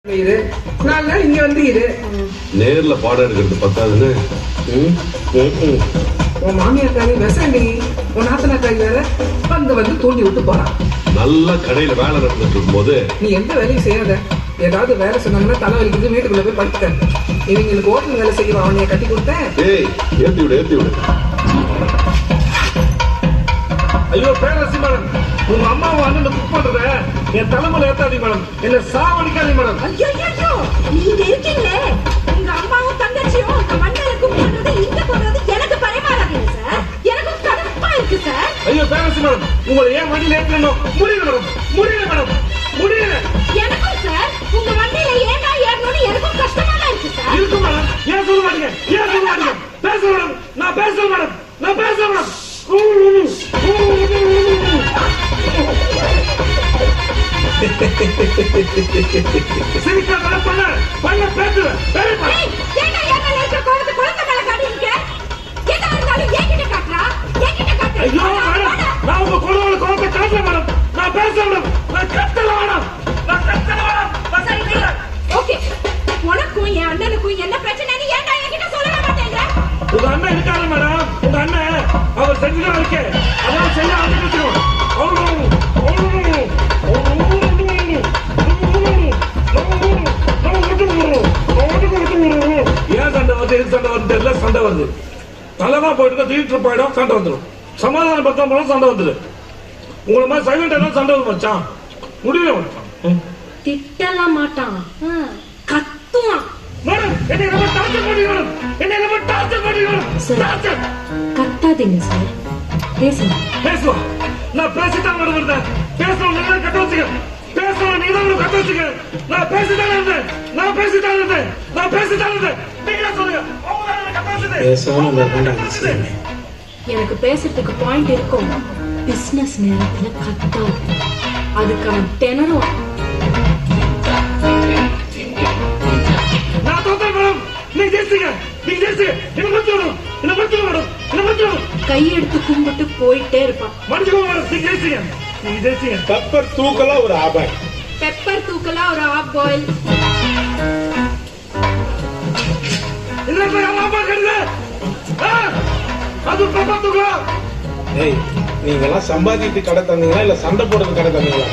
இரு 4 நாள் இங்க வந்து இரு. நேர்ல பாடம் எடுக்கிறது பத்தாதுன்னு உன் மாமியாக்காரி விசண்டி, உன் நாத்தனாக்காரி வேற வந்து தூண்டி விட்டு போறான். நல்லா கடையில வேலை நடந்துட்டு இருக்கும் போது நீ எந்த வேலையும் செய்யாத. ஏதாவது வேலை சொன்னாங்கன்னா தலைவலிக்குது, வீட்டுக்குள்ள போய் படுத்துக்க. இவங்களுக்கு ஹோட்டல் வேலை செய்ய அவனைய கட்டி கொடுத்தேன். ஏய் ஏத்தி விடு ஐயோ பேரரசி மேடம், உங்க அம்மாவும் அண்ணன் புக் பண்றத என் தலைமையில ஏத்தாதி மேடம், என்ன சாவடிக்காதீங்க மேடம். ஐயோ நீங்க இருக்கீங்களே, உங்க அம்மாவும் தங்கச்சியும் அந்த மண்ணில கும்பிடுறது இங்க போடுறது எனக்கு பரிமாறாதீங்க சார். எனக்கு கடுப்பா இருக்கு சார். ஐயோ பேரரசி மேடம், உங்களை ஏன் வண்டியில ஏற்றணும்? முடியல மேடம். எனக்கும் சார் உங்க வண்டியில ஏன்டா ஏறணும்னு எனக்கும் கஷ்டமா தான் இருக்கு சார். இருக்கு மேடம், ஏன் சொல்ல மாட்டீங்க? பேச மேடம், நான் பேசுறேன் மேடம். சிரிக்காத பண்ண பேசுவேன். ஏன்டா ஏன்டா இருக்க கோவத்தை குழந்தை மேல காட்டிருக்க? எதா இருந்தாலும் என்கிட்ட காட்டுறா, என்கிட்ட காட்டு. ஐயோ மேடம், நான் உங்க குழந்தை கோவத்தை காட்டல மேடம், நான் பேசுறேன் மேடம். நான் கத்தல மேடம். ஓகே, உனக்கும் என் அண்ணனுக்கும் என்ன பிரச்சனைன்னு ஏன்டா என்கிட்ட சொல்லவே மாட்டேங்கிற? உங்க அண்ணன் இருக்காரு மேடம், உங்க அண்ணன் அவர் செஞ்சுதான் இருக்கு, அதான் செய்ய ஆரம்பிச்சிடும். ஏன் சண்டை வருது, எது சண்டை வருது தெரியல, சண்டை வருது. தலைவா போயிட்டு திடீர் போயிடும், சண்டை வந்துடும். சமாதானம் பத்தா போனா சண்டை வந்துடு. உங்களை மாதிரி சைலண்ட் எல்லாம் சண்டை வந்து மச்சான், முடியல மச்சான். திட்டலாம் மாட்டான், கத்துவான். மேடம் என்னை ரொம்ப டார்ச்சர் பண்ணி மேடம். கத்தாதீங்க சார், பேசுங்க. பேசுவா, நான் பேசித்தான் மேடம் இருந்தேன். பேசணும் நீங்க கட்ட வச்சுக்க, பேசணும் நீங்க தான் கட்ட வச்சுக்க. நான் பேசித்தான் இருந்தேன். நீங்க சொல்லுங்க, எனக்கு பேசுறதுக்கு பாயிண்ட் இருக்கும். பிசினஸ் நேரத்துல கத்தாது, அதுக்கான திணறும். நான் தோத்தேன் மேடம். நீங்க ஜெயிச்சிங்க. என்ன மன்னிச்சு மேடம். கையெடுத்து கும்பிட்டு போயிட்டே இருப்பான். மன்னிச்சுக்கோ மேடம், நீங்க ஜெயிச்சிங்க. பெப்பர் தூக்கலாம் ஒரு ஆபாய். பெப்பர் தூக்கலாம் ஒரு ஆப் பாயில். இதுல போய் அம்மா கெடுது. அது பெப்பர் தூக்கலாம். ஏய், நீங்க எல்லாம் சம்பாதிட்டு கடை தந்தீங்களா இல்ல சண்டை போடுறது கடை தந்தீங்களா?